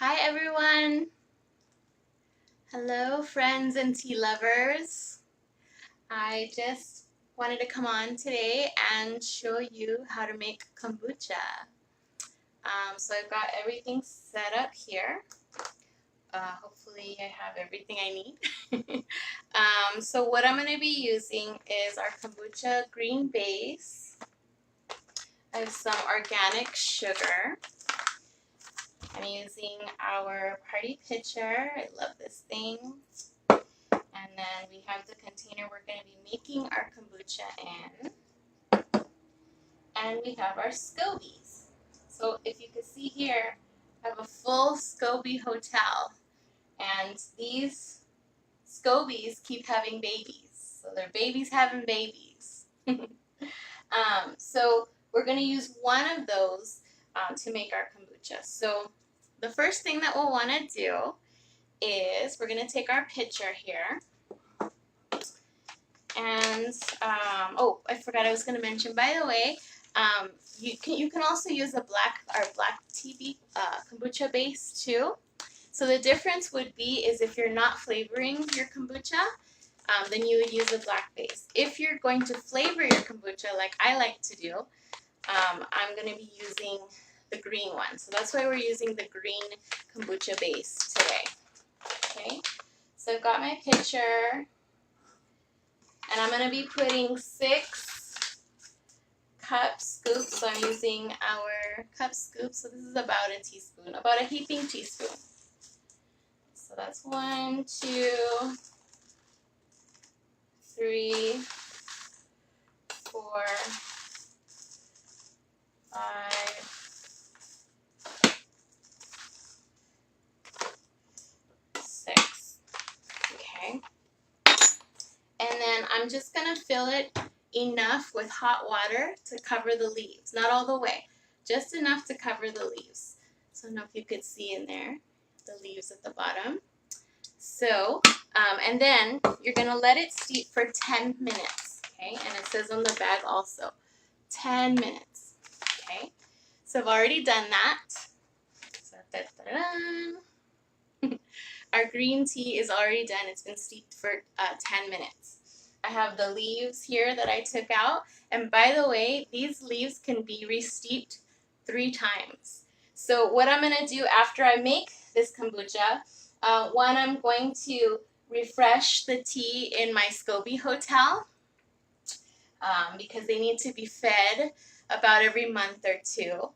Hi everyone! Hello friends and tea lovers. I just wanted to come on today and show you how to make kombucha. So I've got everything set up here. Hopefully I have everything I need. So what I'm going to be using is our kombucha green base. I have some organic sugar. I'm using our party pitcher. I love this thing. And then we have the container we're going to be making our kombucha in. And we have our scobies. So if you can see here, I have a full SCOBY hotel. And these scobies keep having babies. So they're babies having babies. So we're going to use one of those to make our kombucha. So the first thing that we'll want to do is we're going to take our pitcher here. And oh, I forgot I was going to mention. By the way, you can also use our black tea kombucha base too. So the difference would be is if you're not flavoring your kombucha, then you would use a black base. If you're going to flavor your kombucha like I like to do, I'm going to be using the green one. So that's why we're using the green kombucha base today. Okay. So I've got my pitcher. And I'm going to be putting 6 cup scoops. So I'm using our cup scoop. So this is about a teaspoon, about a heaping teaspoon. So that's 1, 2, 3, 4, 5, 6. Okay. And then I'm just going to fill it enough with hot water to cover the leaves. Not all the way, just enough to cover the leaves. So I don't know if you could see in there, the leaves at the bottom. So, and then you're going to let it steep for 10 minutes, okay? And it says on the bag also, 10 minutes, okay? So I've already done that. So, our green tea is already done. It's been steeped for 10 minutes. I have the leaves here that I took out. And by the way, these leaves can be re-steeped 3 times. So what I'm going to do after I make this kombucha, one, I'm going to refresh the tea in my SCOBY hotel because they need to be fed about every month or 2.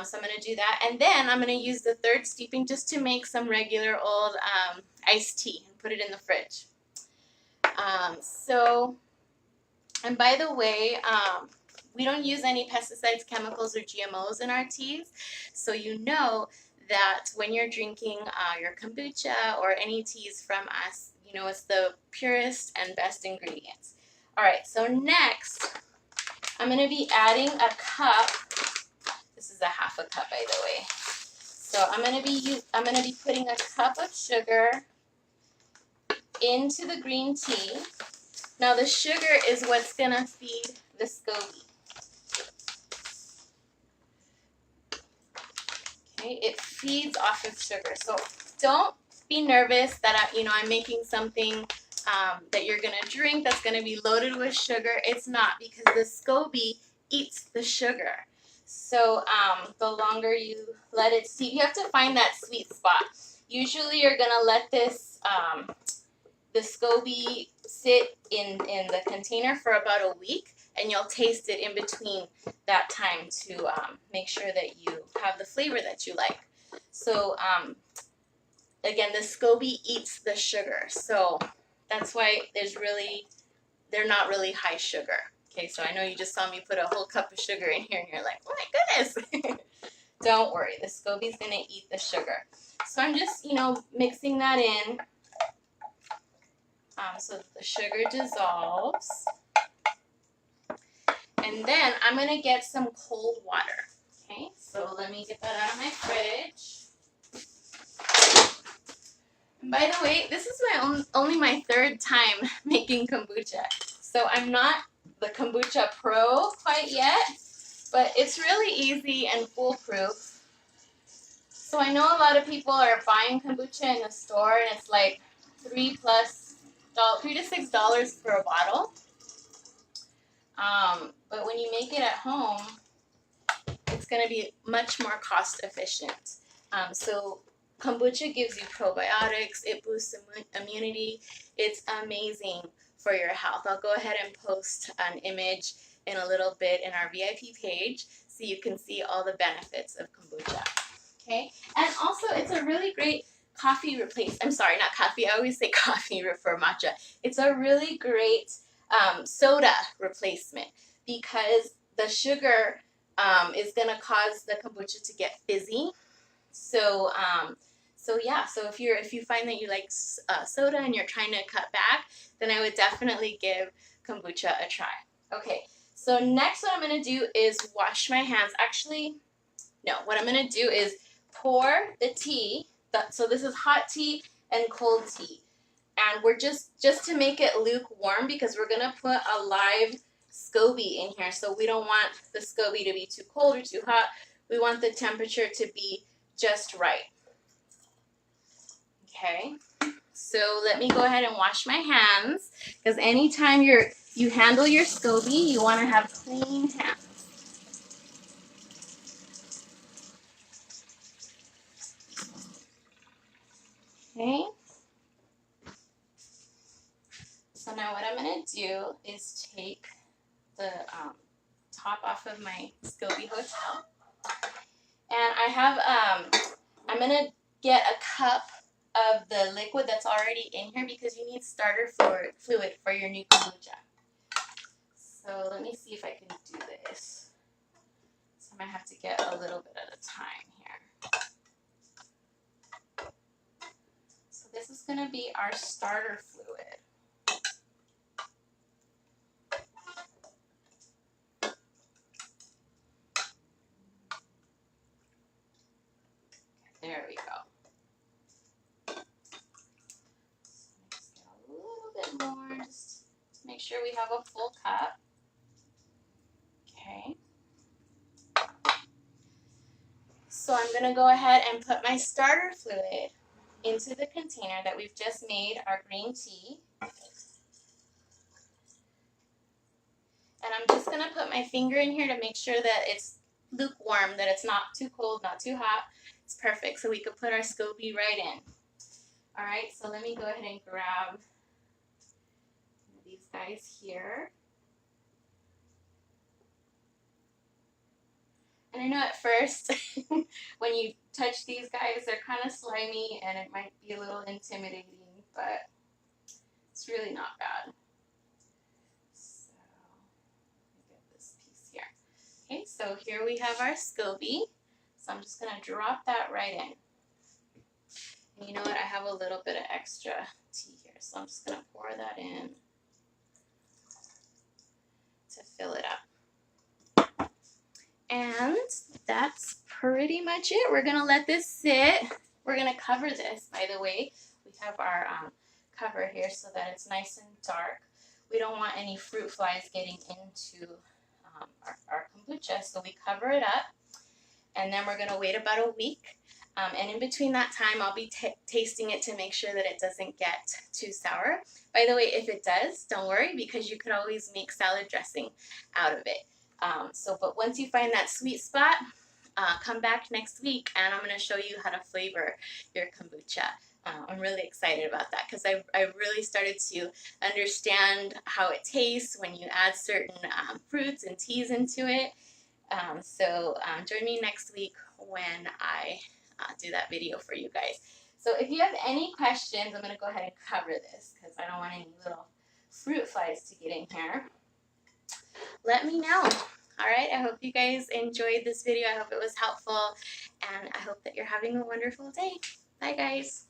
So I'm going to do that. And then I'm going to use the 3rd steeping just to make some regular old iced tea and put it in the fridge. And by the way, we don't use any pesticides, chemicals, or GMOs in our teas. So you know that when you're drinking your kombucha or any teas from us, you know it's the purest and best ingredients. All right, so next, I'm going to be adding a cup. This is a half a cup, by the way. So I'm going to be putting a cup of sugar into the green tea. Now the sugar is what's going to feed the SCOBY. Okay, it feeds off of sugar. So don't be nervous that I'm making something that you're going to drink that's going to be loaded with sugar. It's not, because the SCOBY eats the sugar. So the longer you let it steep, you have to find that sweet spot. Usually you're going to let this the SCOBY sit in the container for about a week, and you'll taste it in between that time to make sure that you have the flavor that you like. So again, the SCOBY eats the sugar, so that's why they're not really high sugar. Okay, so I know you just saw me put a whole cup of sugar in here and you're like, oh my goodness. Don't worry, the SCOBY's going to eat the sugar. So I'm just, mixing that in so that the sugar dissolves. And then I'm going to get some cold water. Okay, so let me get that out of my fridge. And by the way, this is only my 3rd time making kombucha. So I'm not the kombucha pro quite yet, but it's really easy and foolproof. So I know a lot of people are buying kombucha in the store, and it's like $3 to $6 for a bottle. But when you make it at home, it's going to be much more cost efficient. So kombucha gives you probiotics, it boosts immunity. It's amazing for your health. I'll go ahead and post an image in a little bit in our VIP page so you can see all the benefits of kombucha. Okay, and also it's a really great coffee replace. I'm sorry, not coffee. I always say coffee for matcha. It's a really great soda replacement because the sugar is going to cause the kombucha to get fizzy. So if you find that you like soda and you're trying to cut back, then I would definitely give kombucha a try. Okay, so next what I'm going to do is wash my hands. Actually, no, what I'm going to do is pour the tea. So this is hot tea and cold tea. And we're just to make it lukewarm because we're going to put a live SCOBY in here. So we don't want the SCOBY to be too cold or too hot. We want the temperature to be just right. Okay, so let me go ahead and wash my hands because anytime you handle your SCOBY, you want to have clean hands. Okay. So now what I'm going to do is take the top off of my SCOBY Hotel. And I have, I'm going to get a cup of the liquid that's already in here because you need starter fluid for your new kombucha. So let me see if I can do this. So I might have to get a little bit at a time here. So this is going to be our starter fluid. There we go. Just get a little bit more just to make sure we have a full cup. Okay. So I'm going to go ahead and put my starter fluid into the container that we've just made our green tea. And I'm just going to put my finger in here to make sure that it's lukewarm, that it's not too cold, not too hot. It's perfect. So we could put our SCOBY right in. All right, so let me go ahead and grab these guys here. And I know at first when you touch these guys, they're kind of slimy and it might be a little intimidating, but it's really not bad. So let me get this piece here. Okay, so here we have our SCOBY. So I'm just going to drop that right in. And you know what? I have a little bit of extra tea here, so I'm just going to pour that in to fill it up. And that's pretty much it. We're going to let this sit. We're going to cover this, by the way. We have our cover here so that it's nice and dark. We don't want any fruit flies getting into our kombucha, so we cover it up. And then we're going to wait about a week. And in between that time, I'll be tasting it to make sure that it doesn't get too sour. By the way, if it does, don't worry because you could always make salad dressing out of it. But once you find that sweet spot, come back next week and I'm going to show you how to flavor your kombucha. I'm really excited about that because I really started to understand how it tastes when you add certain fruits and teas into it. Join me next week when I do that video for you guys. So if you have any questions, I'm going to go ahead and cover this because I don't want any little fruit flies to get in here. Let me know. All right, I hope you guys enjoyed this video. I hope it was helpful, and I hope that you're having a wonderful day. Bye, guys.